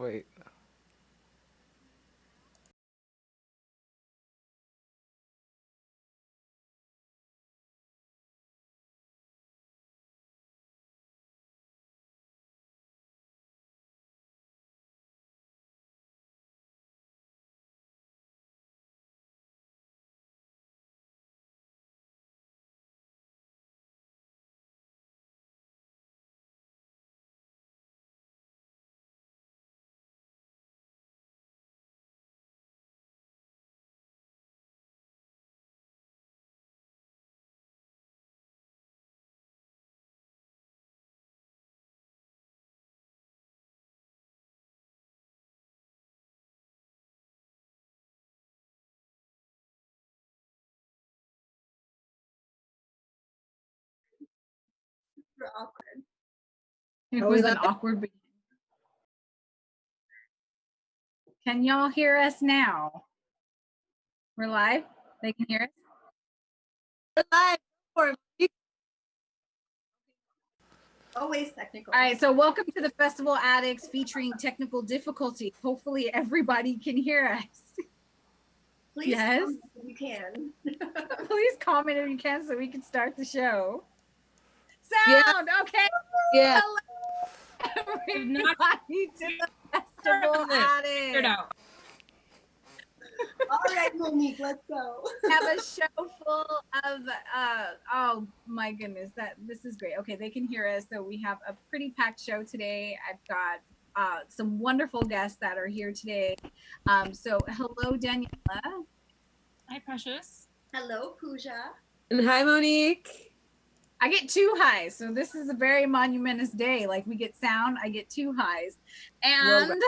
Wait. Awkward. It was an awkward beginning. Can y'all hear us now? We're live? They can hear us? We're live. Always technical. All right, so welcome to the Festival Addicts featuring technical difficulty. Hopefully everybody can hear us. Please yes? If you can. Please comment if you can so we can start the show. Sound, yeah. Okay. Yeah. Hello, everybody to the Festival Addicts. All right, Monique, let's go. Have a show full of oh my goodness, this is great. Okay, they can hear us, so we have a pretty packed show today. I've got some wonderful guests that are here today. So hello, Daniela. Hi, Precious. Hello, Pooja. And hi, Monique. I get 2 highs, so this is a very monumentous day. Like we get sound, I get 2 highs, and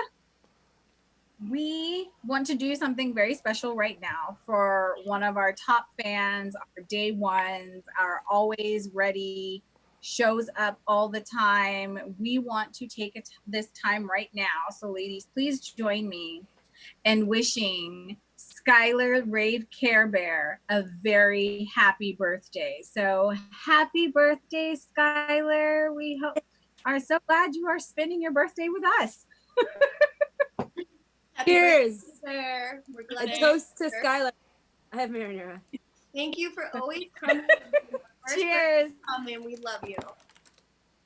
we want to do something very special right now for one of our top fans, our day ones, our always ready, shows up all the time. We want to take this time right now. So ladies, please join me in wishing Skylar Rave Care Bear a very happy birthday. So happy birthday, Skylar. We are so glad you are spending your birthday with us. Cheers. We're glad a toast to Skylar. I have marinara. Thank you for always coming. Cheers. Coming. We love you.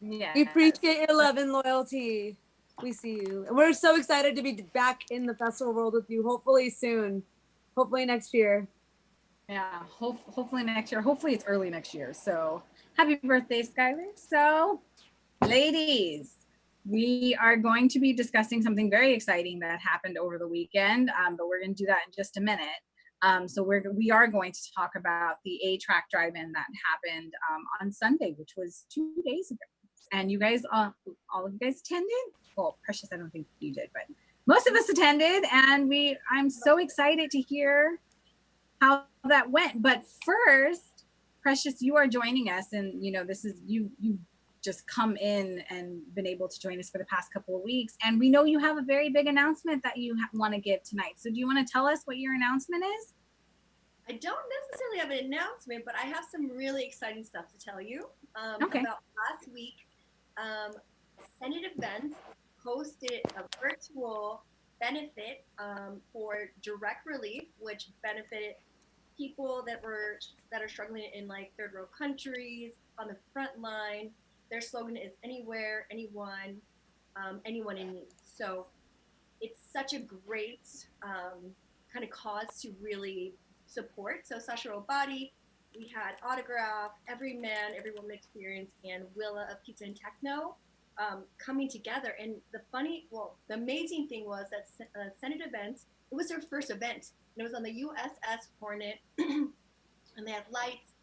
Yeah. We appreciate your love and loyalty. We see you. And we're so excited to be back in the festival world with you. Hopefully soon. Hopefully next year. Yeah, hopefully next year. Hopefully it's early next year. So happy birthday, Skylar. So ladies, we are going to be discussing something very exciting that happened over the weekend, but we're going to do that in just a minute. So we are going to talk about the A-Trak Drive-In that happened on Sunday, which was 2 days ago. And you guys, all of you guys attended? Well, Precious, I don't think you did, but most of us attended, and I'm so excited to hear how that went. But first, Precious, you are joining us, and this is you just come in and been able to join us for the past couple of weeks, and we know you have a very big announcement that you want to give tonight. So do you want to tell us what your announcement is? I don't necessarily have an announcement, but I have some really exciting stuff to tell you. Okay. About last week, Senate Events hosted a virtual benefit for direct relief, which benefited people that are struggling in like third world countries on the front line. Their slogan is anywhere, anyone, anyone in need. So it's such a great kind of cause to really support. So Sasha Robati, we had Autograph, Every Man, Every Woman Experience, and Willa of Pizza and Techno coming together. And the amazing thing was that Senate Events, it was their first event. And it was on the USS Hornet, and they had lights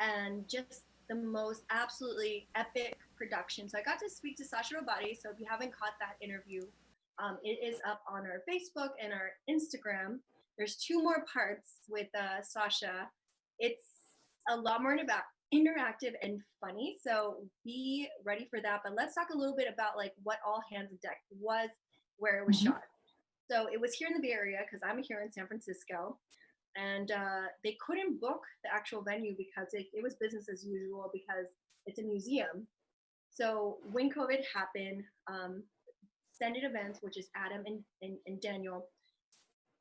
and just the most absolutely epic production. So I got to speak to Sasha Robati. So if you haven't caught that interview, it is up on our Facebook and our Instagram. There's 2 more parts with Sasha. It's a lot more interactive and funny. So be ready for that. But let's talk a little bit about like what All Hands on Deck was, where it was shot. So it was here in the Bay Area because I'm here in San Francisco. And they couldn't book the actual venue because it was business as usual because it's a museum. So when COVID happened, Sended Events, which is Adam and Daniel,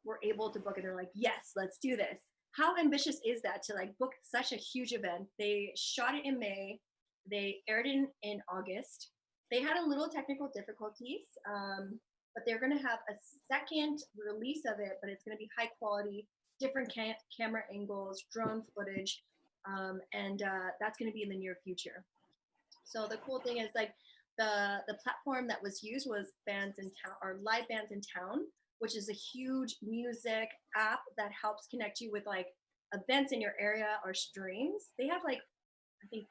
were able to book it. They're like, yes, let's do this. How ambitious is that to like book such a huge event? They shot it in May. They aired it in August. They had a little technical difficulties, but they're going to have a second release of it, but it's going to be high quality, different camera angles, drone footage, and that's going to be in the near future. So the cool thing is like the platform that was used was bands in town or live bands in town, which is a huge music app that helps connect you with like events in your area or streams. They have like, I think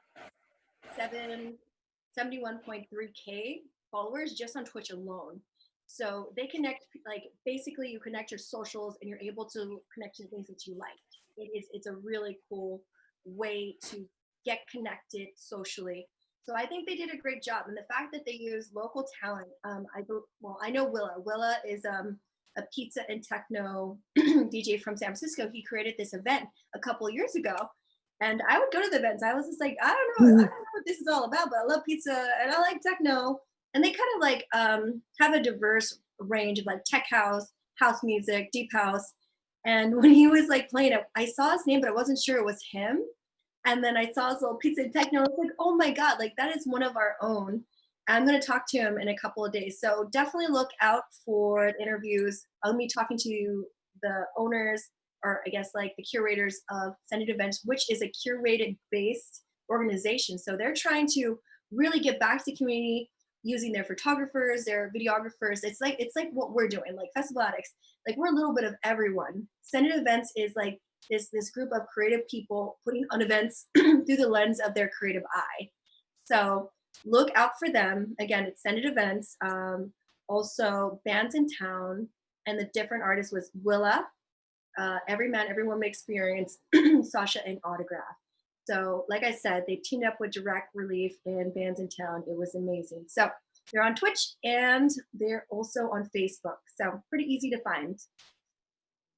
71.3K followers just on Twitch alone. So they connect, like basically you connect your socials and you're able to connect to things that you like. It's a really cool way to get connected socially. So I think they did a great job. And the fact that they use local talent, I know Willa. Willa is a pizza and techno DJ from San Francisco. He created this event a couple of years ago. And I would go to the events. I was just like, I don't know what this is all about, but I love pizza and I like techno. And they kind of like have a diverse range of like tech house music, deep house. And when he was like playing it, I saw his name, but I wasn't sure it was him. And then I saw his little pizza and techno. I was like, oh my God, like that is one of our own. I'm going to talk to him in a couple of days. So definitely look out for the interviews. I'll be talking to the owners, or I guess like the curators of Sended Events, which is a curated based organization. So they're trying to really give back to the community using their photographers, their videographers. It's like what we're doing, like Festival Addicts. Like we're a little bit of everyone. Sended Events is like this group of creative people putting on events through the lens of their creative eye. So look out for them. Again, it's Sended Events. Also bands in town, and the different artists was Willa, Every Man, Every Woman Experience, Sasha, and Autograph. So like I said, they teamed up with Direct Relief and bands in town. It was amazing. So they're on Twitch and they're also on Facebook. So pretty easy to find.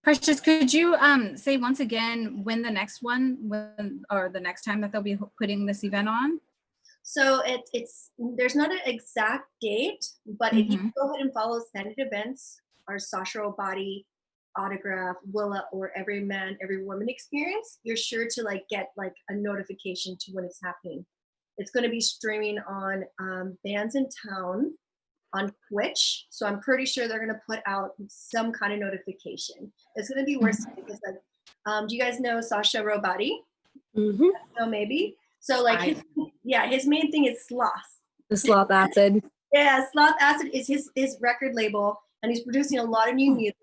Precious, could you say once again when the next time that they'll be putting this event on? So there's not an exact date, but if you go ahead and follow Sended Events, our Sasha Robati, Autograph, Willa, or Every Man, Every Woman Experience, you're sure to like get like a notification to when it's happening. It's going to be streaming on Bands in Town on Twitch, so I'm pretty sure they're going to put out some kind of notification. It's going to be worse because like, do you guys know Sasha Robati? No, maybe. So like, his main thing is sloth. The sloth acid. Yeah, Sloth Acid is his record label, and he's producing a lot of new music.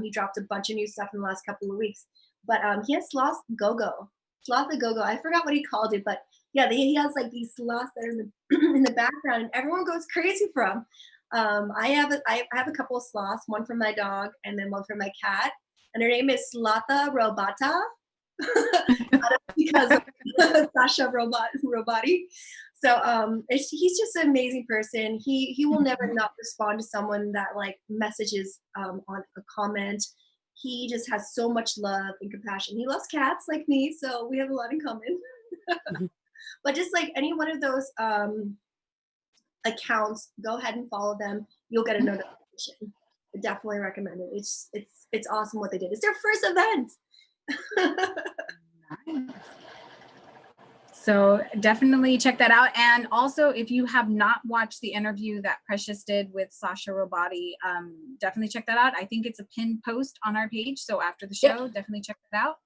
He dropped a bunch of new stuff in the last couple of weeks. But he has Sloth Go-Go. Sloth the Go-Go. I forgot what he called it, but yeah, he has like these sloths that are in the background, and everyone goes crazy for him. I have a couple of sloths, one for my dog and then one for my cat, and her name is Slotha Robata because of Sasha Robati. So he's just an amazing person. He will never not respond to someone that like messages on a comment. He just has so much love and compassion. He loves cats like me, so we have a lot in common. But just like any one of those accounts, go ahead and follow them. You'll get a notification. I definitely recommend it. It's awesome what they did. It's their first event. Nice. So definitely check that out. And also, if you have not watched the interview that Precious did with Sasha Robati, definitely check that out. I think it's a pinned post on our page. So after the show, definitely check that out.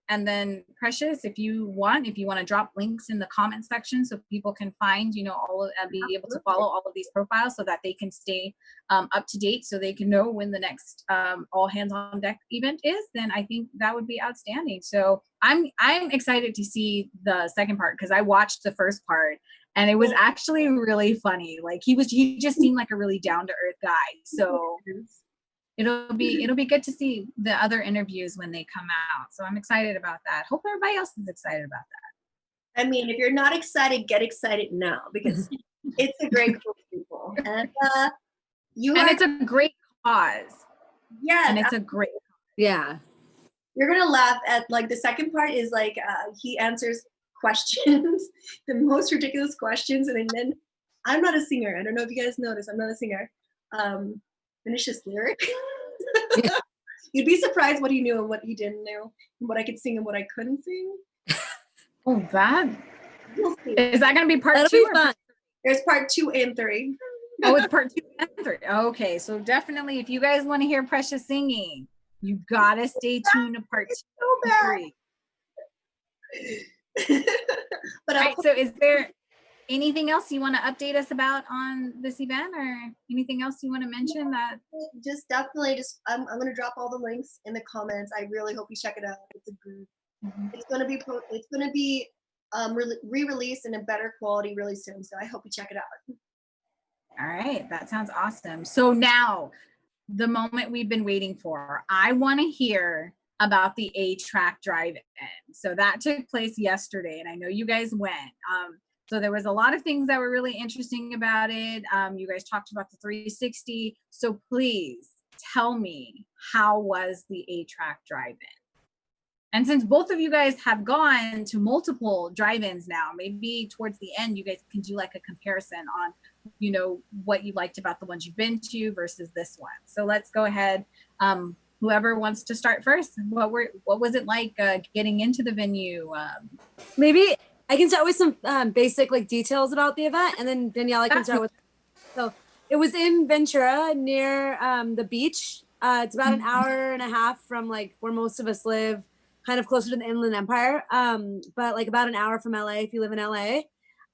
And then Precious, if you want to drop links in the comment section so people can find, all of, and be able to follow all of these profiles so that they can stay up to date, so they can know when the next all hands on deck event is, then I think that would be outstanding. So I'm excited to see the second part, because I watched the first part and it was actually really funny. Like he just seemed like a really down to earth guy. So it'll be good to see the other interviews when they come out. So I'm excited about that. Hope everybody else is excited about that. I mean, if you're not excited, get excited now, because it's a great group of people. And it's a great cause. Yeah. And it's a great Yeah. You're gonna laugh at like the second part is like he answers questions, the most ridiculous questions, and then I'm not a singer. I don't know if you guys noticed. I'm not a singer. Finish this lyric. You'd be surprised what he knew and what he didn't know, and what I could sing and what I couldn't sing. Oh, that You'll see. is that going to be part That'll 2 be or fun. There's part 2 and 3. Oh, it's part 2 and 3. Okay, so definitely, if you guys want to hear Precious singing, you gotta stay tuned to part 2 and 3. But All right. So, is there anything else you want to update us about on this event, or anything else you want to mention? That just definitely I'm gonna drop all the links in the comments. I really hope you check it out. It's a group. It's gonna be re-released in a better quality really soon. So I hope you check it out. All right, that sounds awesome. So now, the moment we've been waiting for. I want to hear about the A-Trak Drive-In. So that took place yesterday, and I know you guys went. So there was a lot of things that were really interesting about it. You guys talked about the 360. So please tell me, how was the A-Trak Drive-In? And since both of you guys have gone to multiple drive-ins now, maybe towards the end, you guys can do like a comparison on, what you liked about the ones you've been to versus this one. So let's go ahead. Whoever wants to start first, what was it like getting into the venue? Maybe I can start with some basic details about the event, and then Danielle, I can start with. So it was in Ventura near the beach. It's about an hour and a half from where most of us live, kind of closer to the Inland Empire, but about an hour from LA if you live in LA.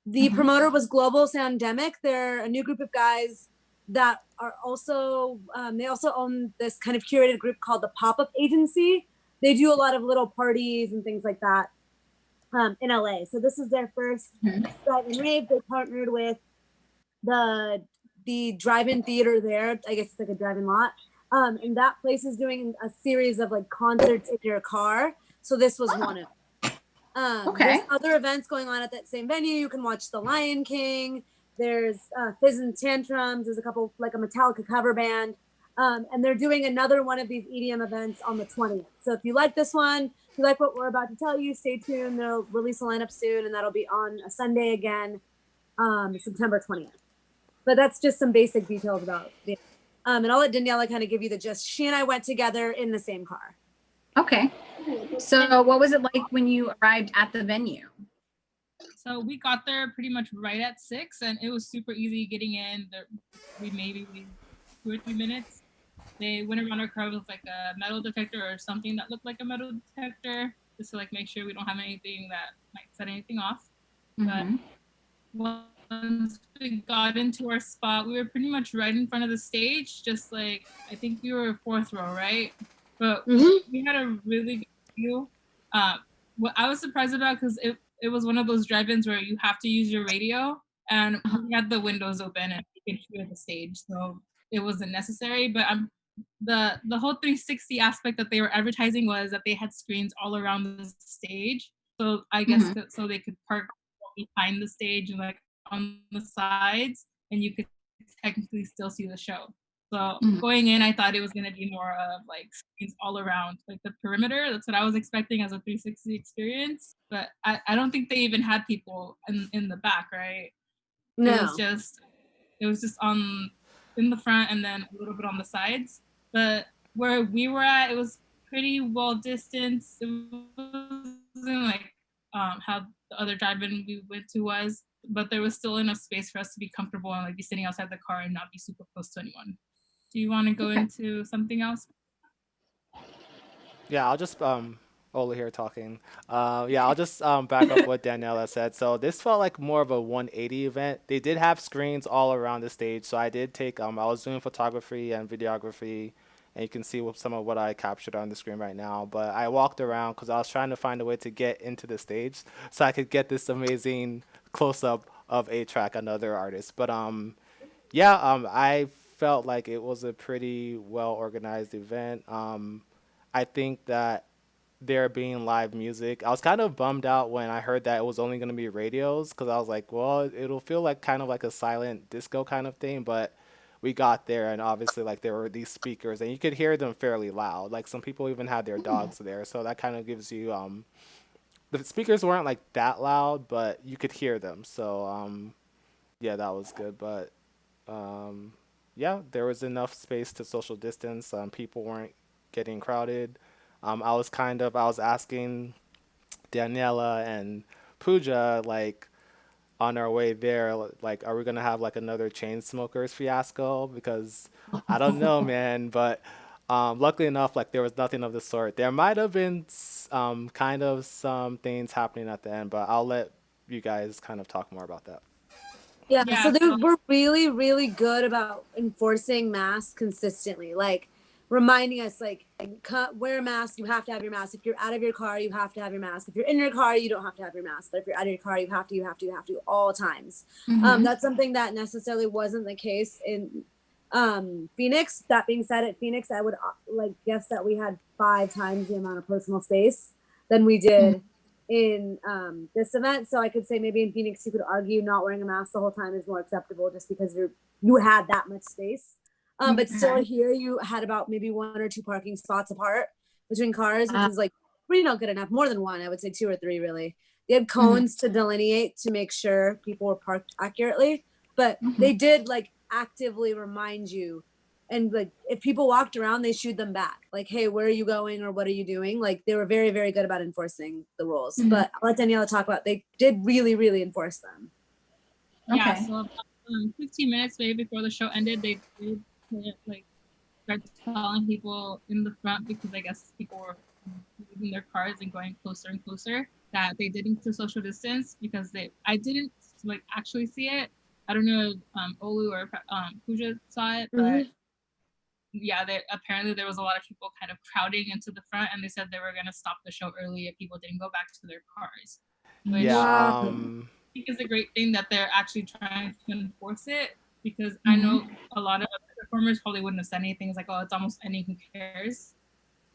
The promoter was Global Soundemic. They're a new group of guys that are also, they also own this kind of curated group called the Pop-Up Agency. They do a lot of little parties and things like that in LA. So this is their first drive-in rave. They partnered with the drive-in theater there. I guess it's like a drive-in lot. And that place is doing a series of concerts in your car. So this was one of them. There's other events going on at that same venue. You can watch The Lion King. There's Fizz and Tantrums. There's a couple, a Metallica cover band. And they're doing another one of these EDM events on the 20th. So if you like this one, if you like what we're about to tell you, stay tuned. They'll release a lineup soon, and that'll be on a Sunday again, September 20th. But that's just some basic details about it. And I'll let Daniela kind of give you the gist. She and I went together in the same car. Okay. So what was it like when you arrived at the venue? So we got there pretty much right at 6, and it was super easy getting in. We maybe 2 or 3 minutes. They went around our car with a metal detector or something that looked like a metal detector, just to make sure we don't have anything that might set anything off. But once we got into our spot, we were pretty much right in front of the stage, just I think we were 4th row, right? But we had a really good view. What I was surprised about, because it was one of those drive-ins where you have to use your radio, and we had the windows open and you could hear the stage, so it wasn't necessary. But the whole 360 aspect that they were advertising was that they had screens all around the stage. So I guess so they could park behind the stage and on the sides, and you could technically still see the show. So going in, I thought it was going to be more of screens all around, the perimeter. That's what I was expecting as a 360 experience. But I don't think they even had people in the back, right? No. It was just in the front and then a little bit on the sides. But where we were at, it was pretty well distanced. It wasn't how the other drive-in we went to was, but there was still enough space for us to be comfortable and be sitting outside the car and not be super close to anyone. Do you want to go into something else? Yeah, I'll just Ola here talking. Yeah, I'll just back up what Daniela said. So this felt like more of a 180 event. They did have screens all around the stage, so I did take I was doing photography and videography, and you can see some of what I captured on the screen right now. But I walked around because I was trying to find a way to get into the stage so I could get this amazing close up of A-Trak, another artist. But yeah, I felt like it was a pretty well organized event. I think that there being live music, I was kind of bummed out when I heard that it was only going to be radios, because I was like, well, it'll feel like kind of like a silent disco kind of thing. But we got there, and obviously there were these speakers, and you could hear them fairly loud. Some people even had their dogs there, so that kind of gives you the speakers weren't that loud, but you could hear them. So yeah, that was good. But um, yeah, there was enough space to social distance. People weren't getting crowded. I was asking Daniela and Pooja, like, on our way there, like, are we gonna have like another chain smokers fiasco? Because I don't know, man. But luckily enough, like, there was nothing of the sort. There might have been kind of some things happening at the end, but I'll let you guys kind of talk more about that. Yeah, Yeah, so they so were really, really good about enforcing masks consistently, like reminding us, like, wear a mask. You have to have your mask. If you're out of your car, you have to have your mask. If you're in your car, you don't have to have your mask. But if you're out of your car, you have to all times. Mhm. That's something that necessarily wasn't the case in Phoenix. That being said, at Phoenix, I would like guess that we had 5 times the amount of personal space than we did in this event. So I could say maybe in Phoenix you could argue not wearing a mask the whole time is more acceptable just because you had that much space. But still Okay. here you had about maybe 1 or 2 parking spots apart between cars, which Uh, is like pretty not good enough. More than one, I would say 2 or 3 really. They had mhm. cones to delineate to make sure people were parked accurately, but Mhm. they did like actively remind you, and like if people walked around they shooed them back, like, hey, where are you going or what are you doing? Like they were very, very good about enforcing the rules. Mhm. But I'll let Daniela talk about, they did really, really enforce them. yeah, Okay. so about 15 minutes maybe before the show ended, they did like start telling people in the front, because I guess people were leaving their cars and going closer and closer, that they didn't to social distance, because I didn't like actually see it. I don't know if Olu or Pooja saw it, but yeah, apparently there was a lot of people kind of crowding into the front, and they said they were going to stop the show early if people didn't go back to their cars, which Yeah, Wow. I think is a great thing that they're actually trying to enforce it, because I Mhm. know a lot of other performers probably wouldn't have said anything. It's like, oh, it's almost any, who cares?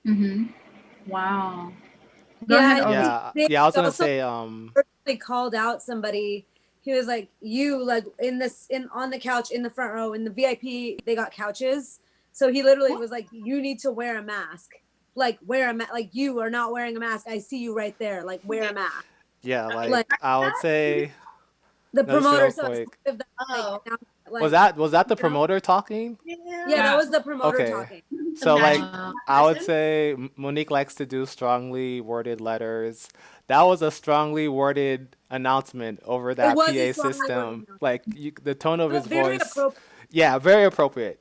Mhm. Wow. Go Yeah, ahead, and Olu. yeah, I was they gonna also say, personally called out somebody. He was like, you, like, in on the couch in the front row in the VIP, they got couches. So he literally was like, you need to wear a mask. Like wear a mask. Like you are not wearing a mask. I see you right there. Like wear a mask. yeah, Like like, I would say, the no, just promoter. real So it's quick. kind of like, Oh, Was like, that the you know, promoter talking? yeah, that Yeah. was the promoter Okay. talking. the So, magic like, Wow. I would person. say Monique likes to do strongly worded letters. That was a strongly worded announcement over It that was a PA strongly worded system. note, Like, the tone of his but very voice, appropriate, yeah, very appropriate.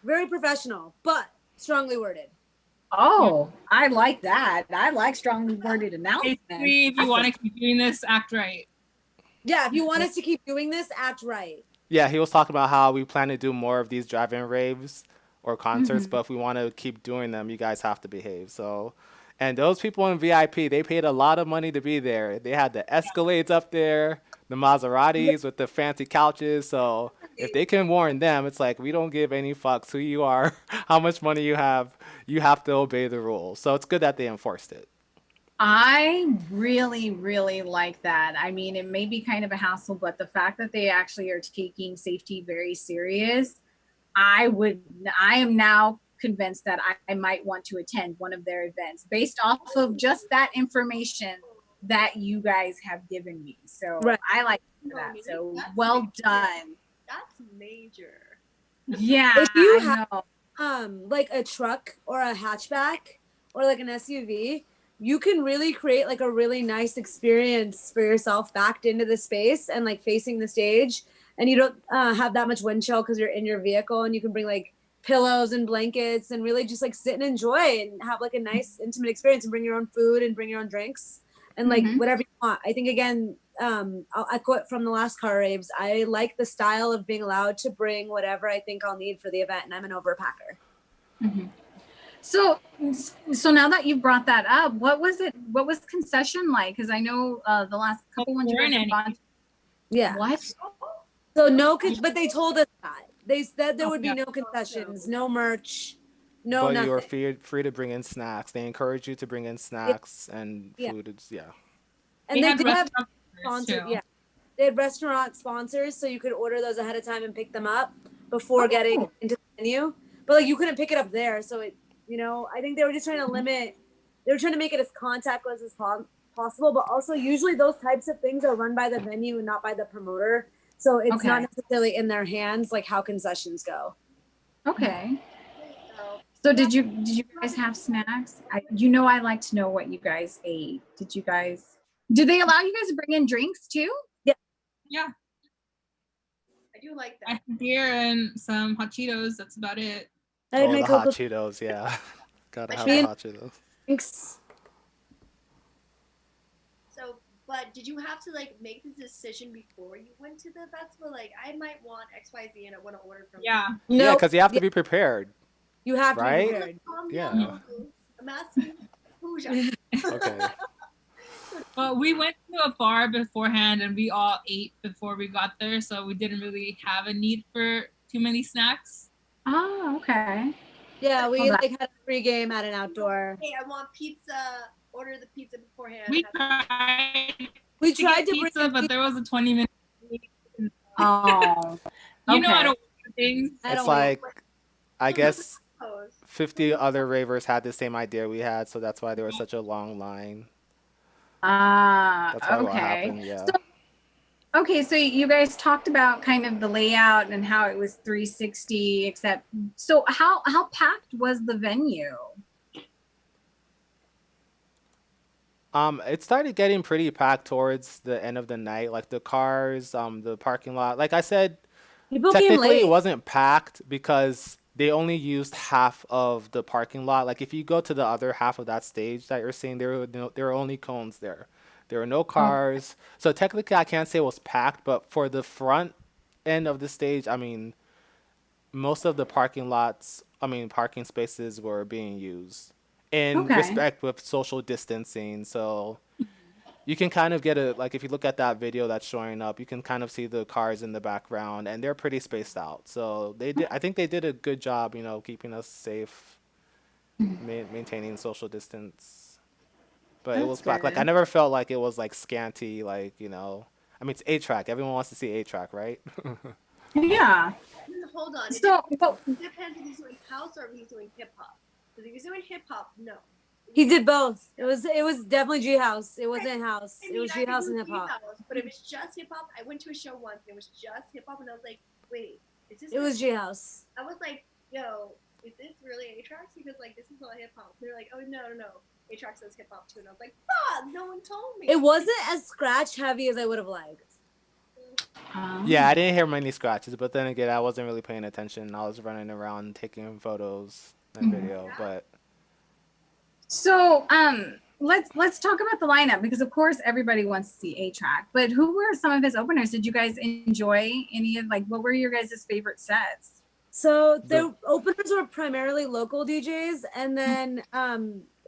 very professional, but strongly worded. Yeah. Oh, I like that. I like strongly worded announcements. Basically, if you want to keep doing this, act right. Yeah, if you want us to keep doing this, act right. Yeah, he was talking about how we plan to do more of these drive-in raves or concerts, Mhm. but if we want to keep doing them, you guys have to behave. So, and those people in VIP, they paid a lot of money to be there. They had the Escalades up there, the Maseratis with the fancy couches. So, if they can warn them, it's like we don't give any fucks who you are, how much money you have to obey the rules. So, it's good that they enforced it. I really, really like that. I mean, it may be kind of a hassle, but the fact that they actually are taking safety very serious, I am now convinced that I might want to attend one of their events based off of just that information that you guys have given me. So Right. I like that. Monique, So that's well major. done. That's major. Yeah, If you I have know. like a truck or a hatchback or like an SUV, you can really create like a really nice experience for yourself backed into the space and like facing the stage, and you don't have that much wind chill because you're in your vehicle, and you can bring like pillows and blankets and really just like sit and enjoy and have like a nice intimate experience and bring your own food and bring your own drinks and like Mhm. whatever you want. I think again, I'll echo it from the last car raves. I like the style of being allowed to bring whatever I think I'll need for the event, and I'm an overpacker. Mhm. So, so now that you've brought that up, what was it? What was concession like? Because I know the last couple ones you guys have gone. Yeah. What? So no, but they told us that. They said there Oh, would be yeah. no concessions, no merch, no But you are nothing. free to bring in snacks. They encourage you to bring in Yeah, snacks and yeah. food. Yeah. They And they had did have restaurant sponsors. too. Yeah, they had restaurant sponsors, so you could order those ahead of time and pick them up before getting Oh. into the menu. But like you couldn't pick it up there, so it, I think they were just trying to limit. They were trying to make it as contactless as possible, but also usually those types of things are run by the venue and not by the promoter. So it's Okay. not necessarily in their hands like how concessions go. Okay. So, So did you guys have snacks? I like to know what you guys ate. Did they allow you guys to bring in drinks too? Yeah, I do like I that. had beer and some hot Cheetos. That's about it. I had Oh, my the hot Cocoa Cheetos, yeah. Gotta I have tried- the hot Cheetos. drinks. So, but did you have to like make the decision before you went to the festival? Like, I might want XYZ and I want to order from. Yeah. Yeah, No, because you have to be prepared, you have to right? be prepared. Calm Yeah. down. I'm asking Pooja. Okay. Well, we went to a bar beforehand and we all ate before we got there, so we didn't really have a need for too many snacks. Oh, okay. Yeah, we Hold on. like had a pregame at an outdoor. Hey, I want pizza. Order the pizza beforehand. We Have- tried We to tried get to bring pizza, but there was a 20-minute wait. Oh, You know I okay. don't order things. I It's don't like, I guess Pose. 50 other ravers had the same idea we had, so that's why there was such a long line. That's probably what Okay. happened, yeah. Okay, so you guys talked about kind of the layout and how it was 360, except so how packed was the venue? It started getting pretty packed towards the end of the night, like the cars, the parking lot. Like I said, People came technically it late. wasn't packed because they only used half of the parking lot. Like if you go to the other half of that stage that you're seeing, there were only cones there. There were no cars. So technically I can't say it was packed, but for the front end of the stage, I mean, most of the parking spaces were being used in Okay. respect with social distancing. So you can kind of get like if you look at that video that's showing up, you can kind of see the cars in the background and they're pretty spaced out. So I think they did a good job, keeping us safe, maintaining social distance. But it That's was packed. Like I good. never felt like it was like scanty, I mean, it's A-Trak. Everyone wants to see A-Trak, right? Yeah. Hold on. So, but It depends if he's doing house or if he's doing hip hop. Because if he's doing hip hop, no. He did both. It was definitely G House. It wasn't house. I It mean, was I G could House do and hip hop. G-House, but if it's just hip hop, I went to a show once and it was just hip hop and I was like, wait, is this? It was G House. I was like, yo, is this really A-Trax? Because like this is not hip hop. They're like, oh no. A-Trax says hip hop too, and I was like, fuck, no one told me. It wasn't as scratch heavy as I would have liked. Yeah, I didn't hear many scratches, but then again, I wasn't really paying attention. I was running around taking photos and video, but So let's talk about the lineup because of course everybody wants to see A-Trak, but who were some of his openers? Did you guys enjoy any of what were your guys' favorite sets? So the openers were primarily local DJs, and then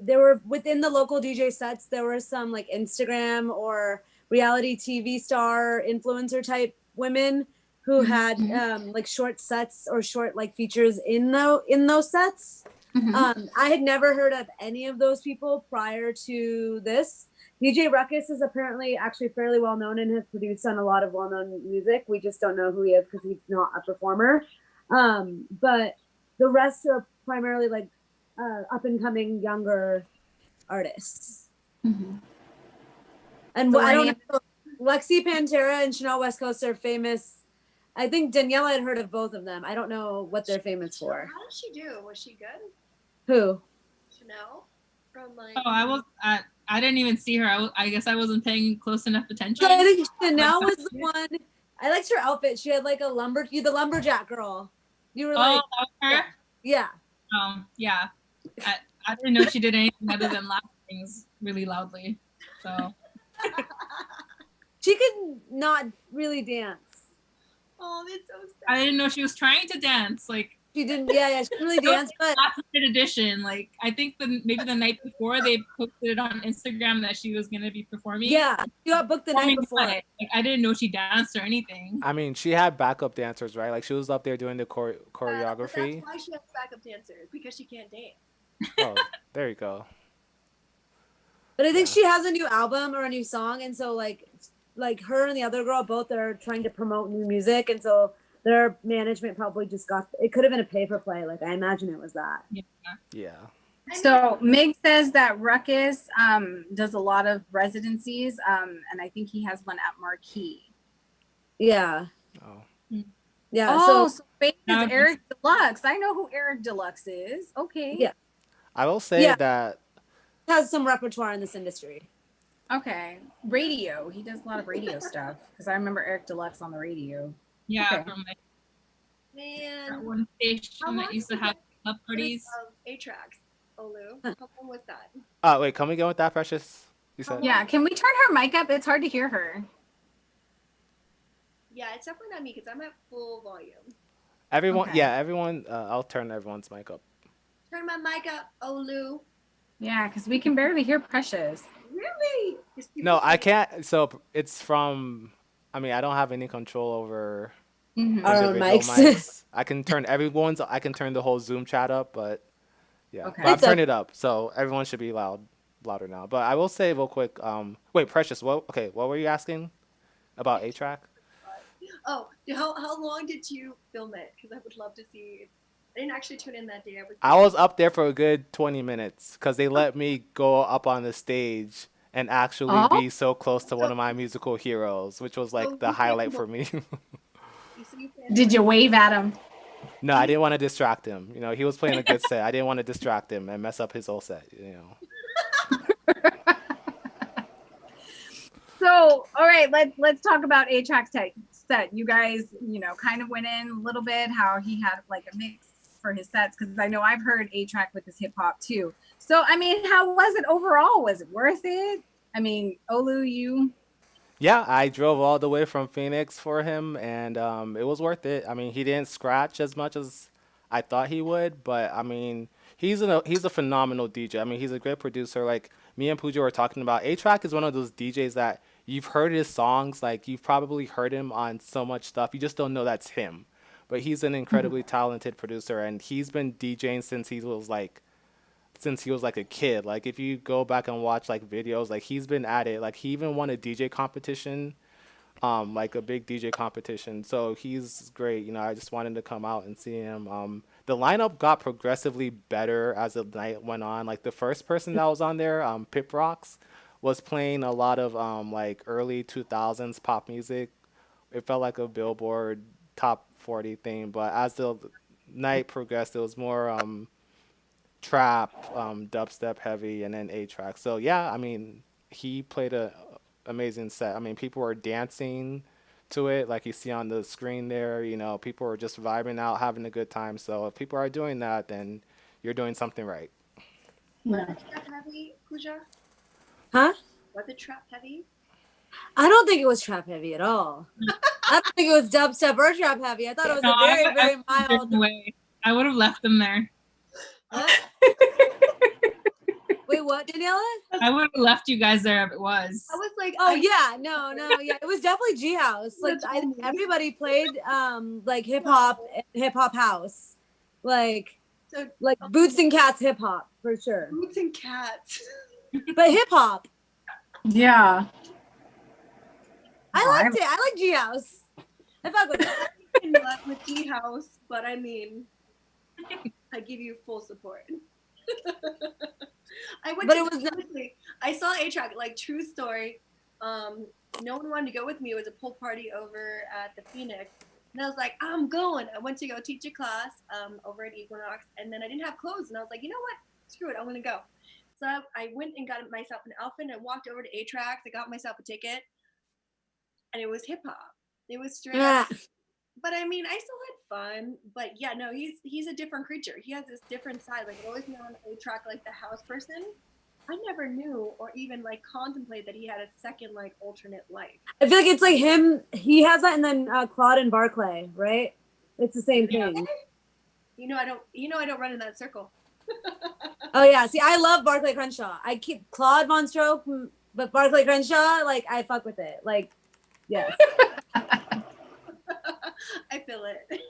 there were within the local DJ sets there were some like Instagram or reality TV star influencer type women who had like short sets or short like features in those sets. I had never heard of any of those people prior to this. DJ Ruckus is apparently actually fairly well known and has produced on a lot of well-known music. We just don't know who he is because he's not a performer. But the rest are primarily like up and coming younger artists. And So I don't know, Lexi Pantera and Chanel West Coast are famous. I think Daniela had heard of both of them. I don't know what they're famous for. How did she do? Was she good? Who? Chanel? From like. Oh, I didn't even see her. I guess I wasn't paying close enough attention. So I think Chanel was the one. I liked her outfit. She had like the lumberjack girl. You were like, that was her? yeah. Yeah. I didn't know she did anything other than laugh things really loudly. So She could not really dance. Oh, that's so sad. I didn't know she was trying to dance. Like She didn't. Yeah, she didn't really dance. But last minute edition. Like I think maybe the night before they posted it on Instagram that she was gonna be performing. yeah, she got booked the night before. Like I didn't know she danced or anything. I mean, she had backup dancers, right? Like she was up there doing the But choreography. that's why she has backup dancers, because she can't dance. Oh, there you go. But I think she has a new album or a new song, and so like her and the other girl both are trying to promote new music, and so their management probably just got. It could have been a pay for play. Like I imagine it was that. Yeah. So Meg says that Ruckus does a lot of residencies, and I think he has one at Marquee. Yeah. Oh. Yeah. Oh, So so Faith is That Eric Deluxe. I know who Eric Deluxe is. Okay. yeah, I will say yeah, that has some repertoire in this industry. Okay. Radio. He does a lot of radio stuff because I remember Eric Deluxe on the radio. Yeah, Okay. from like that Man, one how station long that used to did have you club finish parties. A-Tracks, Olu? Huh. How long was that? wait, come again with that, Precious? You How said? long? Yeah. Can we turn her mic up? It's hard to hear her. Yeah, it's definitely not me because I'm at full volume. Everyone, Okay. yeah, everyone. I'll turn everyone's mic up. Turn my mic up, Olu. Yeah, because we can barely hear Precious. Really? 'Cause people No, I say- can't. So it's from. I mean, I don't have any control over Mhm. Our own individual mics. mics. I can turn everyone's. I can turn the whole Zoom chat up, but yeah, Okay. but I've It's a turned it up, so everyone should be louder now. But I will say real quick. Wait, Precious. What? Okay, what were you asking about A-Trak? Oh, how long did you film it? Because I would love to see. I didn't actually tune in that day. I was up there for a good 20 minutes because they let me go up on the stage and actually Oh. be so close to one of my musical heroes, which was like the highlight for me. Did you wave at him? No, I didn't want to distract him. You know, he was playing a good set. I didn't want to distract him and mess up his whole set, you know. So, all right, let's talk about A-Trak's set. You guys, kind of went in a little bit how he had like a mix for his sets because I know I've heard A-Trak with his hip hop too. So, I mean, how was it overall? Was it worth it? I mean, Olu, you. Yeah, I drove all the way from Phoenix for him, and it was worth it. I mean, he didn't scratch as much as I thought he would, but I mean, he's a phenomenal DJ. I mean, he's a great producer. Like me and Pooja were talking about, A-Trak is one of those DJs that you've heard his songs, like you've probably heard him on so much stuff, you just don't know that's him. But he's an incredibly talented producer, and he's been DJing since he was like a kid. Like if you go back and watch like videos, like he's been at it. Like he even won a DJ competition, like a big DJ competition. So he's great. You know, I just wanted to come out and see him. The lineup got progressively better as the night went on. Like the first person that was on there, Pip Rocks, was playing a lot of like early 2000s pop music. It felt like a Billboard top 40 thing, but as the night progressed, it was more trap, dubstep heavy, and then A-Trak. So yeah, I mean, he played a amazing set. I mean, people were dancing to it, like you see on the screen there. You know, people were just vibing out, having a good time. So if people are doing that, then you're doing something right. Was it trap heavy, Pooja? Huh? Was it trap heavy? I don't think it was trap heavy at all. I don't think it was dubstep or trap heavy. I thought it was No, a very, very went a different mild. way. I would have left them there. Huh? Wait, what, Daniela? I would have left you guys there if it was. I was like, Oh yeah, no, yeah, it was definitely G House. Like That's almost- everybody played like hip hop house, like So Boots and Cats hip hop for sure, boots and cats. but hip hop. Yeah. I liked it. I like G House. I fuck with it. In love with Tea House, but I mean, I give you full support. I went But to it was not- honestly, I saw A-Trak, like true story. No one wanted to go with me. It was a pool party over at the Phoenix. And I was like, I'm going. I went to go teach a class over at Equinox, and then I didn't have clothes. And I was like, you know what? Screw it. I'm going to go. So I went and got myself an outfit, and I walked over to A-Trax. I got myself a ticket, and it was hip hop. It was straight up. But I mean, I still had fun. But yeah, no, he's a different creature. He has this different side. Like I've always known A-Trak like the house person. I never knew or even like contemplate that he had a second like alternate life. I feel like it's like him. He has that, and then Claude and Barclay, right? It's the same thing. You know, I don't run in that circle. Oh yeah, see, I love Barclay Crenshaw. I keep Claude Von Stroke, but Barclay Crenshaw, like I fuck with it. Like, yes. I feel it.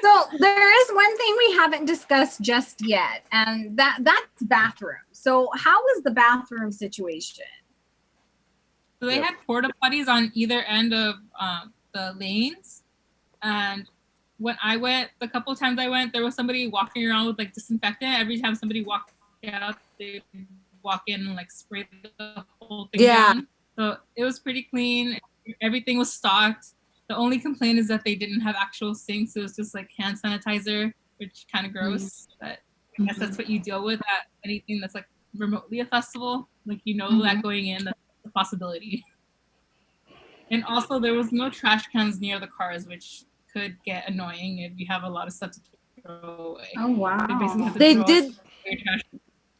So there is one thing we haven't discussed just yet, and that's bathroom. So how is the bathroom situation? So they Yep. had porta potties on either end of the lanes, and when I went, the couple times I went, there was somebody walking around with like disinfectant. Every time somebody walked out, they walk in and like spray the whole thing Yeah. down. So it was pretty clean. Everything was stocked. The only complaint is that they didn't have actual sinks. It was just like hand sanitizer, which kind of gross. But I guess that's what you deal with at anything that's like remotely a festival. Like that going in, that's a possibility. And also, there was no trash cans near the cars, which could get annoying if you have a lot of stuff to throw away. Oh wow. They basically have to They throw did. out your trash.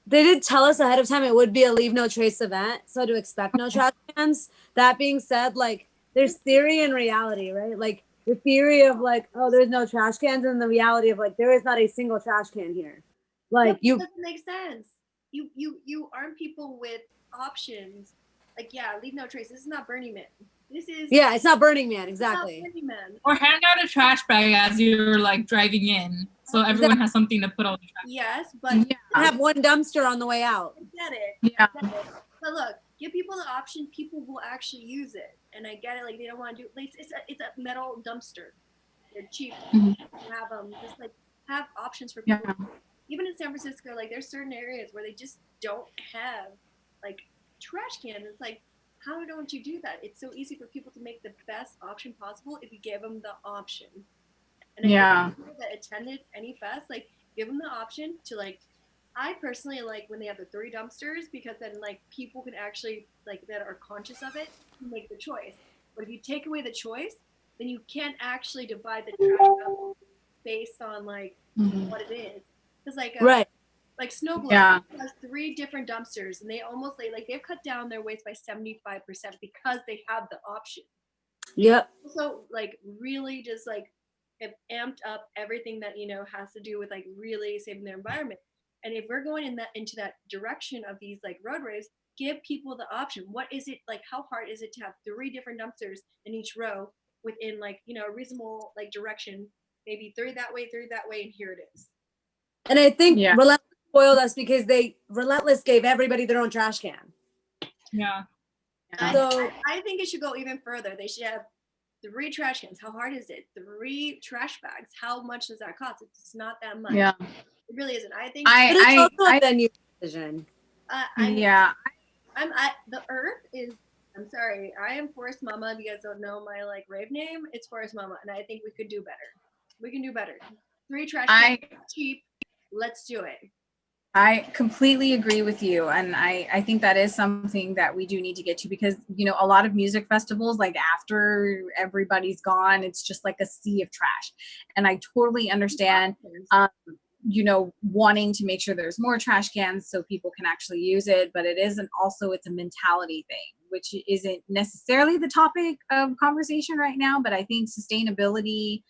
They did tell us ahead of time it would be a leave no trace event, so to expect no trash cans. That being said, like there's theory and reality, right? Like the theory of like, oh, there's no trash cans, and the reality of like there is not a single trash can here. Like That doesn't make sense. You arm people with options. Like, yeah, leave no trace. This is not Burning Man. This is it's not Burning Man, it's not exactly. Burning Man. Or hand out a trash bag as you're like driving in, so everyone has something to put all the trash. Yes, but Have one dumpster on the way out. I get it. Yeah. I get it. But look, give people the option. People will actually use it, and I get it. Like they don't want to do. Like, it's a metal dumpster. They're cheap. Have them just like have options for people. Yeah. Even in San Francisco, like there's certain areas where they just don't have like trash cans. It's like, how don't you do that? It's so easy for people to make the best option possible if you give them the option. And I think people that attended any fest, like give them the option to like. I personally like when they have the 3 dumpsters because then like people can actually like that are conscious of it make the choice. But if you take away the choice, then you can't actually divide the trash up based on like what it is. Because like Snow Globe has 3 different dumpsters, and they almost like they've cut down their waste by 75% because they have the option. Yep. So like really just like have amped up everything that has to do with like really saving their environment. And if we're going into that direction of these like road raves, give people the option. What is it like? How hard is it to have 3 different dumpsters in each row within like a reasonable like direction? Maybe 3 that way, and here it is. And I think Relentless spoiled us because Relentless gave everybody their own trash can. Yeah. So I think it should go even further. They should have 3 trash cans. How hard is it? 3 trash bags. How much does that cost? It's not that much. Yeah. It really isn't. I think. But it's also a venue decision. The Earth is. I'm sorry. I am Forest Mama. If you guys don't know my like rave name, it's Forest Mama, and I think we could do better. We can do better. 3 trash cans, cheap. Let's do it. I completely agree with you. And I think that is something that we do need to get to because, a lot of music festivals, like after everybody's gone, it's just like a sea of trash. And I totally understand, wanting to make sure there's more trash cans so people can actually use it. But it's a mentality thing, which isn't necessarily the topic of conversation right now. But I think sustainability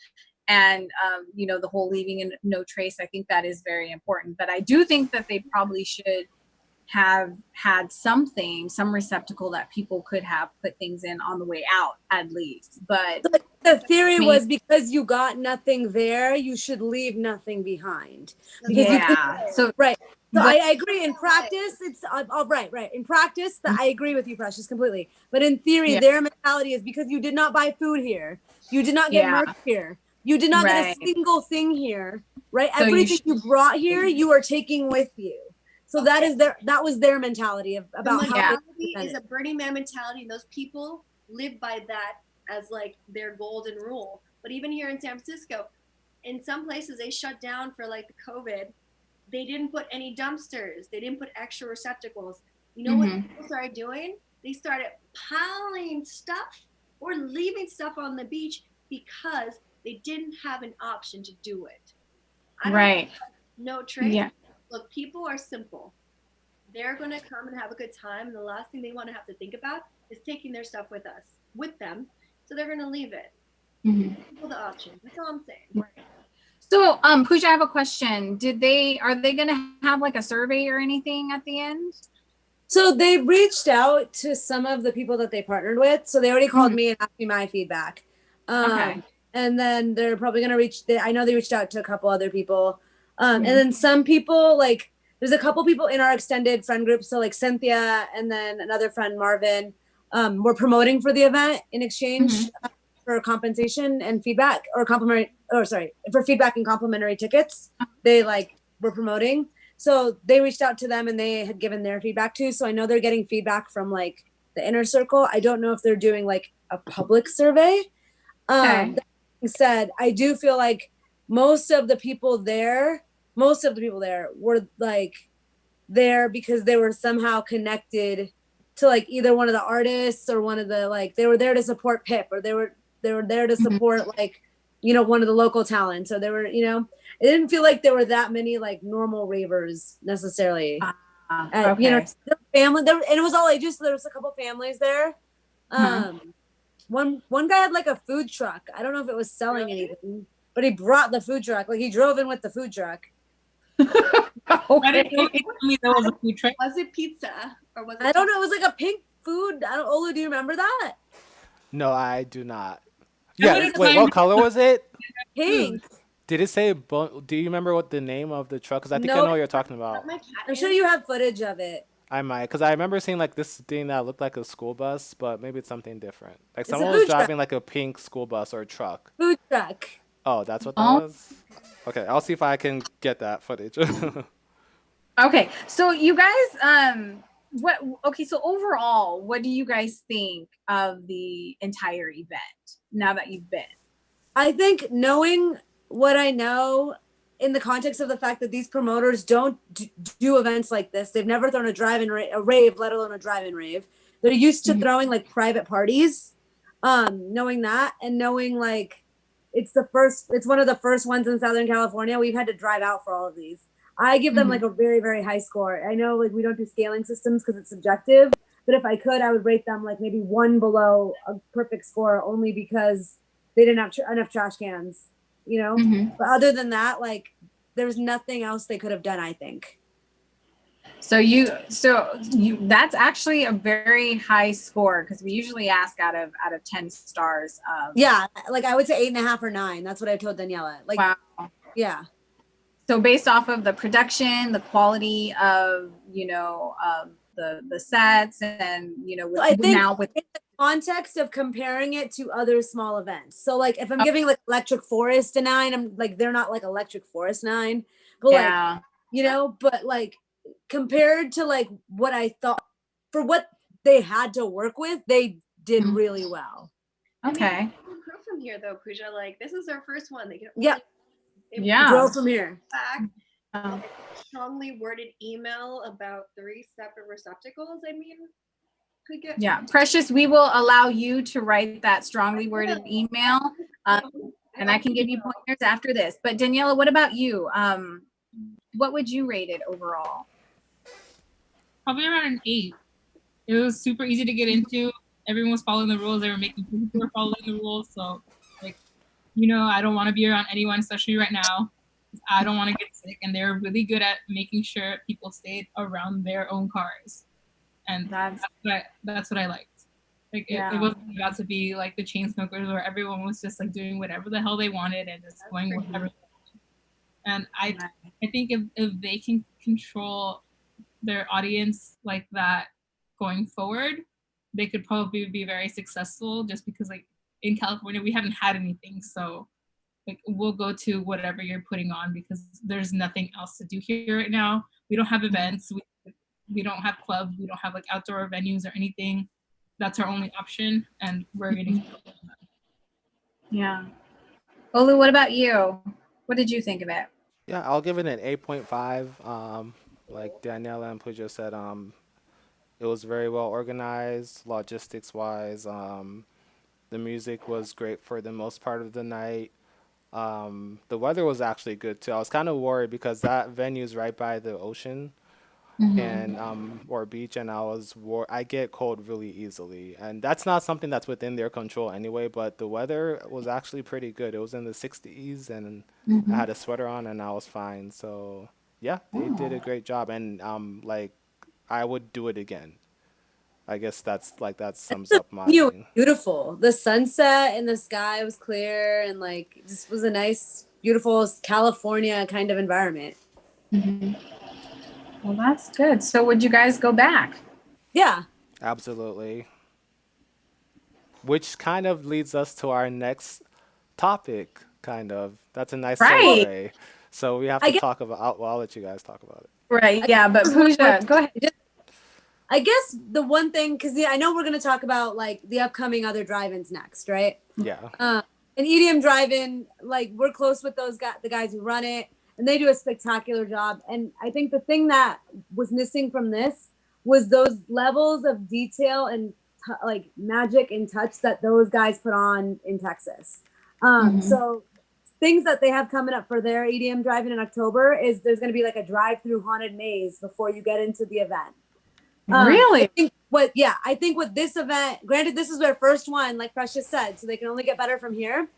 and, the whole leaving in no trace, I think that is very important. But I do think that they probably should have had some receptacle that people could have put things in on the way out at least. But the theory was because you got nothing there, you should leave nothing behind. So I agree. In practice, it's right. In practice, I agree with you, Precious, completely. But in theory, their mentality is because you did not buy food here, you did not get merch here. You did not get a single thing here, right? So everything you brought here, you are taking with you. So that was their mentality about how is a Burning Man mentality, and those people live by that as like their golden rule. But even here in San Francisco, in some places they shut down for like the COVID. They didn't put any dumpsters. They didn't put extra receptacles. You know what people started doing? They started piling stuff or leaving stuff on the beach because they didn't have an option to do it. No trace. Yeah. Look, people are simple. They're going to come and have a good time. And the last thing they want to have to think about is taking their stuff with them. So they're going to leave it. People the option. That's all I'm saying. Right. So, Pooja, I have a question. Are they going to have like a survey or anything at the end? So they reached out to some of the people that they partnered with. So they already called me and asked me my feedback. And then they're probably going to I know they reached out to a couple other people. And then some people, like, there's a couple people in our extended friend group. So like Cynthia and then another friend, Marvin, were promoting for the event in exchange for compensation and feedback for feedback and complimentary tickets. They were promoting. So they reached out to them and they had given their feedback too. So I know they're getting feedback from like the inner circle. I don't know if they're doing like a public survey. Okay. That being said, I do feel like most of the people there were like there because they were somehow connected to like either one of the artists or one of the like they were there to support Pip, or they were there to support like, you know, one of the local talents, or they were, you know, it didn't feel like there were that many like normal ravers necessarily. Okay. You know, the family there, and it was all ages, so there was a couple families there. One guy had like a food truck. I don't know if it was selling anything, but he brought the food truck. Like he drove in with the food truck. Why didn't you tell me there was a food truck? Was it pizza or was it? I don't know. It was like a pink food. I don't. Olu, do you remember that? No, I do not. It Yeah, was wait, like- what color was it? Pink. Did it say? Do you remember what the name of the truck? Because I think I No. know what you're talking about. My cat I'm sure you have footage of it. I might, because I remember seeing like this thing that looked like a school bus, but maybe it's something different. Like It's a someone was food truck. driving like a pink school bus or truck. Food truck. Oh, that's what that Oh. was? Okay, I'll see if I can get that footage. Okay, so you guys, so overall, what do you guys think of the entire event now that you've been? I think knowing what I know in the context of the fact that these promoters don't do events like this, they've never thrown a rave, let alone a drive-in rave. They're used to throwing like private parties. Knowing that and knowing like it's one of the first ones in Southern California. We've had to drive out for all of these. I give them like a very, very high score. I know like we don't do scaling systems because it's subjective, but if I could, I would rate them like maybe one below a perfect score only because they didn't have enough trash cans, you know? But other than that, like there's nothing else they could have done, I think. So you that's actually a very high score because we usually ask out of 10 stars. Yeah, like I would say 8.5 or 9. That's what I told Daniela. Like, Wow. yeah. So based off of the production, the quality of, you know, the sets and, you know, So I think now with in the context of comparing it to other small events. So like if I'm giving like Electric Forest a 9, I'm like, they're not like Electric Forest 9, but like, you know, but like compared to like what I thought for what they had to work with, they did really well. Okay. I mean, we grew from here though, Pooja. Like this is our first one. They can Yeah. Yeah. Grow from here. Back, strongly worded email about 3 separate receptacles. I mean, could get Precious, we will allow you to write that strongly worded email, and I can give you pointers after this. But Daniela, what about you? What would you rate it overall? Probably around an 8. It was super easy to get into. Everyone was following the rules. They were making sure people were following the rules. So, like, you know, I don't want to be around anyone, especially right now. I don't want to get sick. And they were really good at making sure people stayed around their own cars. And that's what I liked. Like, it wasn't about to be like the chain smokers where everyone was just like doing whatever the hell they wanted and just going whatever. And I think if they can control their audience like that going forward, they could probably be very successful just because like in California, we haven't had anything. So like we'll go to whatever you're putting on because there's nothing else to do here right now. We don't have events. We don't have clubs. We don't have like outdoor venues or anything. That's our only option. And we're getting. Yeah. Olu, what about you? What did you think of it? Yeah, I'll give it an 8.5. Like Daniela and Pooja said, it was very well organized, logistics wise. The music was great for the most part of the night. The weather was actually good too. I was kind of worried because that venue is right by the ocean and or beach, and I get cold really easily, and that's not something that's within their control anyway. But the weather was actually pretty good. It was in the 60s, and I had a sweater on, and I was fine. So yeah, they did a great job, and like I would do it again. I guess that sums up my thing. Beautiful. The sunset and the sky was clear, and like it just was a nice, beautiful California kind of environment. Well, that's good. So would you guys go back? Yeah. Absolutely. Which kind of leads us to our next topic, kind of. That's a nice segue. So we have to talk about, well, I'll let you guys talk about it. Right, yeah, but Pooja, go ahead. I guess the one thing, because I know we're going to talk about like the upcoming other drive-ins next, right? Yeah. And EDM Drive-In, like we're close with those guys, the guys who run it, and they do a spectacular job. And I think the thing that was missing from this was those levels of detail and like magic and touch that those guys put on in Texas. So things that they have coming up for their EDM Drive-In in October is there's going to be like a drive-through haunted maze before you get into the event. Really? I think with this event, granted, this is their first one, like Precious said, so they can only get better from here.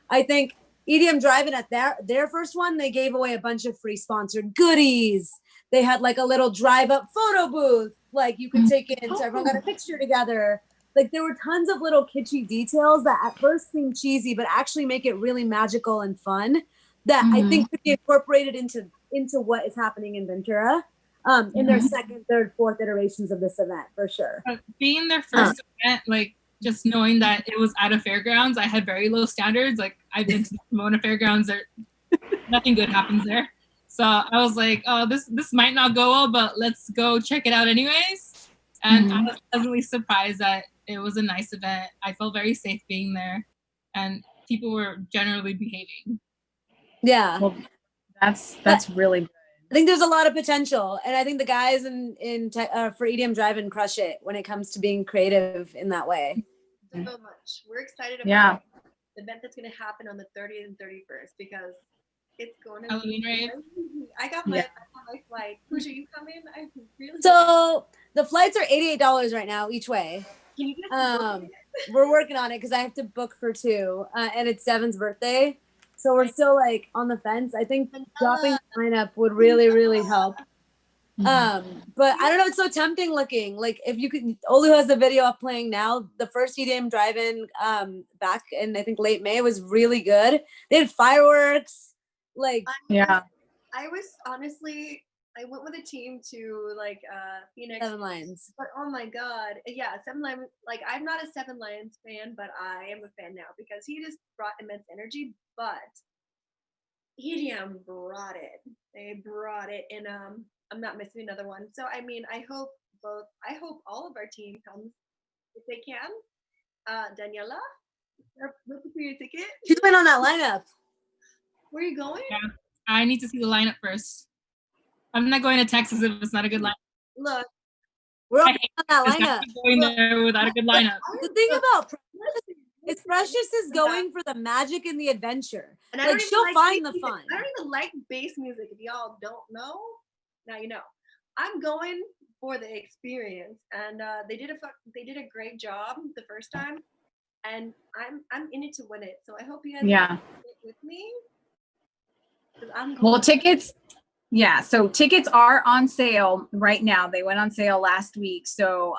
I think EDM Drive-In at their first one, they gave away a bunch of free sponsored goodies. They had like a little drive-up photo booth, like you could take in, so everyone got a picture together. Like there were tons of little kitschy details that at first seem cheesy, but actually make it really magical and fun. That I think could be incorporated into what is happening in Ventura. In their second, third, fourth iterations of this event, for sure. Being their first event, like just knowing that it was at a fairgrounds, I had very low standards. Like I've been to the Pomona Fairgrounds, nothing good happens there. So I was like, oh, this might not go well, but let's go check it out anyways. And I was pleasantly surprised that it was a nice event. I felt very safe being there, and people were generally behaving. Yeah, well, that's really good. I think there's a lot of potential, and I think the guys for EDM Drive-In crush it when it comes to being creative in that way. So much. We're excited about the event that's going to happen on the 30th and 31st because it's going to Halloween rave. I got my flight. Pooja, you come in? I really. So the flights are $88 right now each way. Can you get we're working on it because I have to book for 2, and it's Devin's birthday. So we're still like on the fence. I think dropping the lineup would really, really help. But I don't know, it's so tempting looking. Like if you could, Olu has the video up playing now. The first EDM Drive-In back in I think late May was really good. They had fireworks. Like I was honestly, I went with a team to like Phoenix. 7 Lions. But oh my god, yeah, 7 Lions. Like I'm not a 7 Lions fan, but I am a fan now because he just brought immense energy. But EDM brought it. They brought it, and I'm not missing another one. So I mean, I hope all of our team comes if they can. Daniela, looking for your ticket. She's been on that lineup. Where are you going? Yeah, I need to see the lineup first. I'm not going to Texas if it's not a good lineup. Look, we're all on that lineup. Going there without a good lineup. The thing about Precious is going for the magic and the adventure. And I like she'll find the music. fun. I don't even like bass music. If y'all don't know, now you know. I'm going for the experience, and they did a great job the first time, and I'm in it to win it. So I hope you guys can with me. Well, tickets. Yeah, so tickets are on sale right now. They went on sale last week. So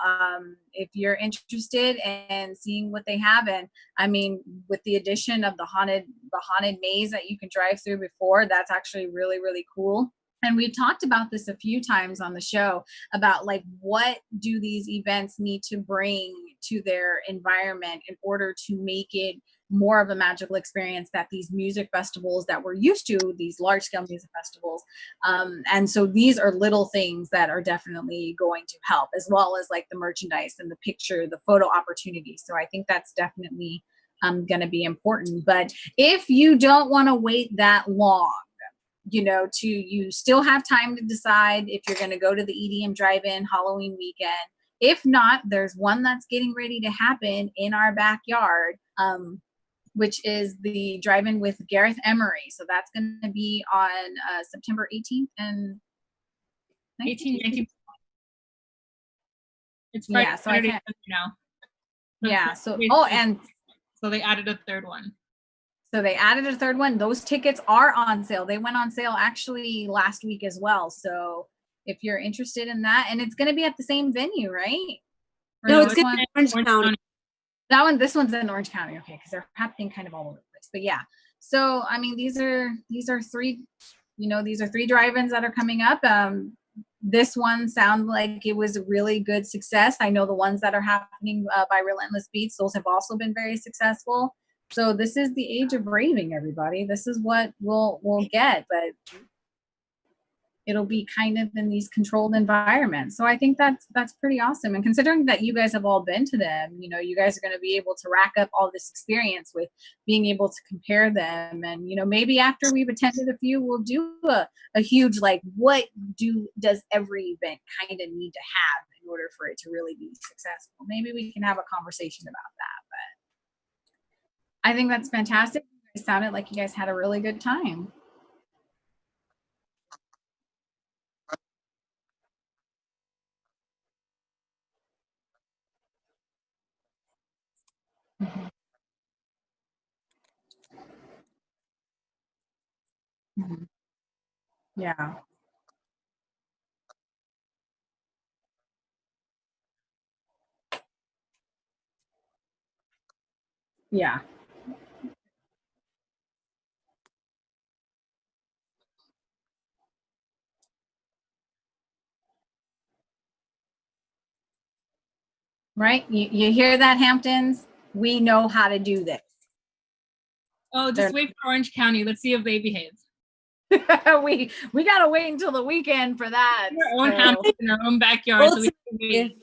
if you're interested in seeing what they have, and I mean, with the addition of the haunted maze that you can drive through before, that's actually really, really cool. And we've talked about this a few times on the show about like, what do these events need to bring to their environment in order to make it more of a magical experience that these music festivals that we're used to, these large scale music festivals. And so these are little things that are definitely going to help, as well as like the merchandise and the picture, the photo opportunities. So I think that's definitely going to be important. But if you don't want to wait that long, you still have time to decide if you're going to go to the EDM Drive-In Halloween weekend. If not, there's one that's getting ready to happen in our backyard, which is the Drive-In with Gareth Emery. So that's going to be on September 18th and 19th. It's Friday, so Saturday now. So they added a third one. So they added a third one. Those tickets are on sale. They went on sale actually last week as well. So if you're interested in that, and it's going to be at the same venue, right? No, it's going to be Orange County. This one's in Orange County, okay, because they're happening kind of all over the place. But yeah, so I mean, these are three drive-ins that are coming up. This one sounded like it was a really good success. I know the ones that are happening by Relentless Beats, those have also been very successful. So this is the age of raving, everybody. This is what we'll get. But it'll be kind of in these controlled environments. So I think that's pretty awesome. And considering that you guys have all been to them, you know, you guys are going to be able to rack up all this experience with being able to compare them. And, you know, maybe after we've attended a few, we'll do a huge, like, what does every event kind of need to have in order for it to really be successful? Maybe we can have a conversation about that. But I think that's fantastic. It sounded like you guys had a really good time. Mhm. Mhm. Yeah. Yeah. Right? You hear that, Hamptons? We know how to do this. Oh, just wait for Orange County. Let's see if they behave. we gotta wait until the weekend for that. Our own Hamptons in our own backyard. So we can wait.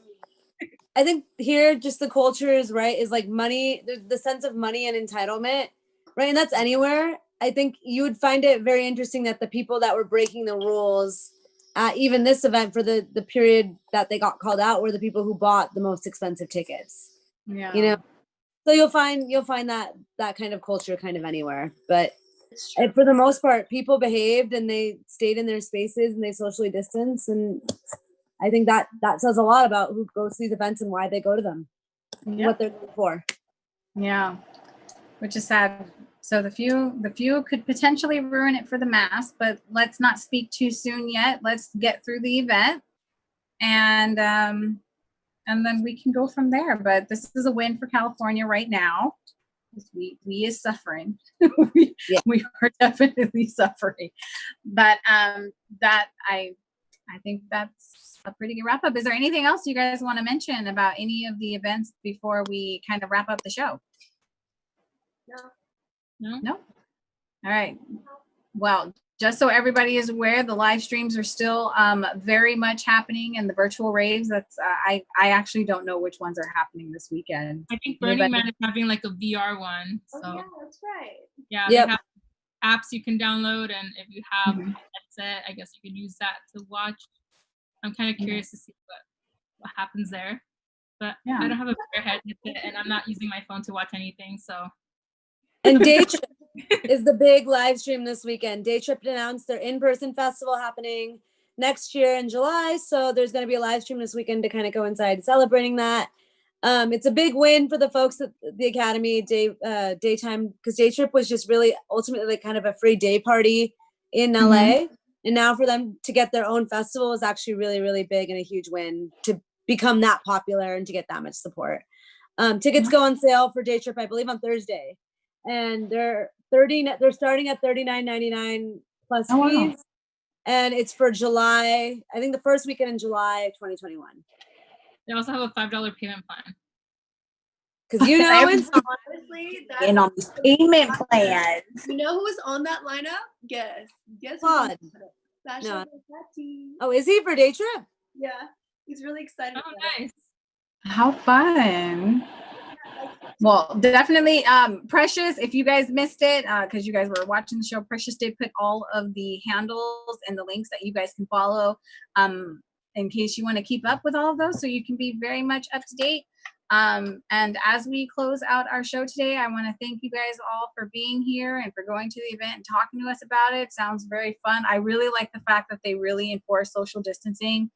I think here just the culture is right, is like money, the sense of money and entitlement, right? And that's anywhere. I think you would find it very interesting that the people that were breaking the rules at even this event for the period that they got called out were the people who bought the most expensive tickets. Yeah. You know, so you'll find that kind of culture kind of anywhere. But for the most part, people behaved and they stayed in their spaces and they socially distanced, and I think that says a lot about who goes to these events and why they go to them, Yep. what they're going for. Yeah, which is sad. So the few could potentially ruin it for the mass, but let's not speak too soon yet. Let's get through the event, and then we can go from there. But this is a win for California right now. We is suffering. we are definitely suffering. But that I think that's a pretty good wrap up. Is there anything else you guys want to mention about any of the events before we kind of wrap up the show? No. All right. Well, just so everybody is aware, the live streams are still very much happening, and the virtual raves. That's I actually don't know which ones are happening this weekend. I think Burning Man is having like a VR one. So. Oh yeah, that's right. Yeah, yep. They have apps you can download, and if you have a headset, I guess you can use that to watch. I'm kind of curious to see what happens there, but I don't have a VR headset, and I'm not using my phone to watch anything. So. And Day Trip is the big live stream this weekend. Day Trip announced their in-person festival happening next year in July, so there's going to be a live stream this weekend to kind of coincide celebrating that. It's a big win for the folks at the Academy daytime, because Day Trip was just really ultimately like kind of a free day party in LA, and now for them to get their own festival is actually really, really big and a huge win to become that popular and to get that much support. Tickets go on sale for Day Trip, I believe, on Thursday, and they're starting at $39.99 plus fees, and it's for July. I think the first weekend in July 2021. They also have a $5 payment plan. Because you know, it's honestly and on these payment plans. You know who's on that lineup? Guess Claude. No. Oh, is he for Day Trip? Yeah, he's really excited. Oh, nice. How fun. Well, definitely Precious, if you guys missed it because you guys were watching the show, Precious did put all of the handles and the links that you guys can follow in case you want to keep up with all of those, so you can be very much up to date. And as we close out our show today, I want to thank you guys all for being here and for going to the event and talking to us about it. Sounds very fun. I really like the fact that they really enforce social distancing.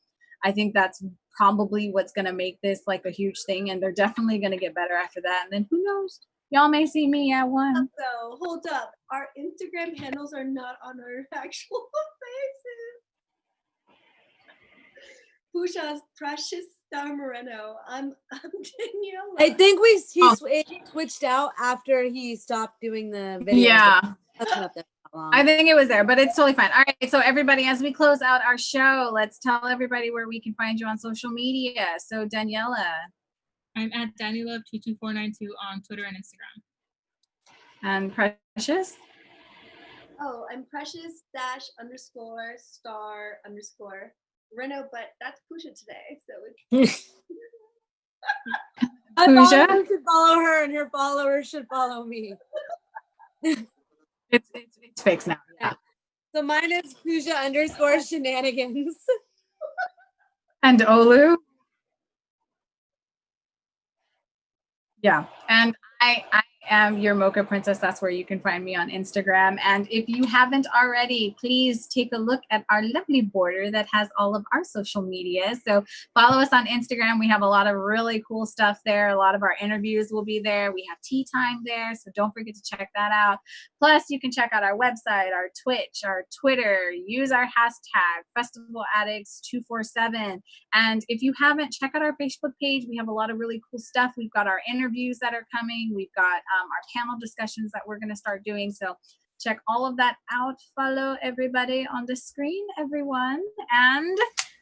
I think that's probably what's going to make this like a huge thing, and they're definitely going to get better after that. And then who knows, y'all may see me at one. So hold up, our Instagram handles are not on our actual faces. Pusha's Precious Star Moreno. I'm Danielle. I think he switched out after he stopped doing the video. Yeah. That's been up there for long. I think it was there, but it's totally fine. All right, so everybody, as we close out our show, let's tell everybody where we can find you on social media. So Daniela. I'm at DannyLove22492 on Twitter and Instagram. And Precious. Oh, I'm precious dash underscore star underscore Reno, but that's Pusha today, so it's My Pooja? followers should follow her, and her followers should follow me. It's fixed now. Yeah. So mine is Pooja underscore shenanigans. And Olu. Yeah. And I am your Mocha Princess. That's where you can find me on Instagram. And if you haven't already, please take a look at our lovely border that has all of our social media. So follow us on Instagram. We have a lot of really cool stuff there. A lot of our interviews will be there. We have tea time there. So don't forget to check that out. Plus, you can check out our website, our Twitch, our Twitter. Use our hashtag Festival Addicts 247. And if you haven't, check out our Facebook page. We have a lot of really cool stuff. We've got our interviews that are coming. We've got our panel discussions that we're going to start doing. So check all of that out. Follow everybody on the screen, everyone. And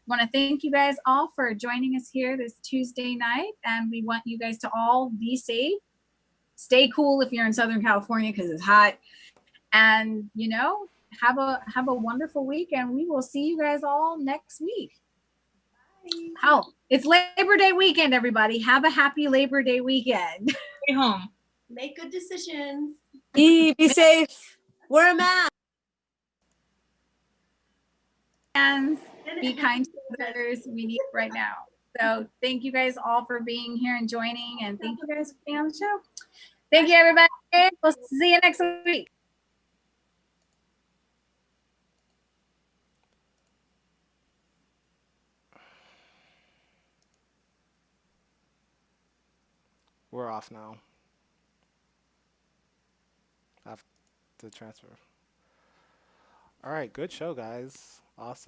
want to thank you guys all for joining us here this Tuesday night. And we want you guys to all be safe. Stay cool if you're in Southern California because it's hot. And, you know, have a wonderful week. And we will see you guys all next week. Oh, it's Labor Day weekend, everybody. Have a happy Labor Day weekend. Stay home. make good decisions. Be safe. Wear a mask. And be kind to others. We need it right now. So thank you guys all for being here and joining. And thank you guys for being on the show. Thank you, everybody. We'll see you next week. We're off now. I have to transfer. All right, good show, guys. Awesome.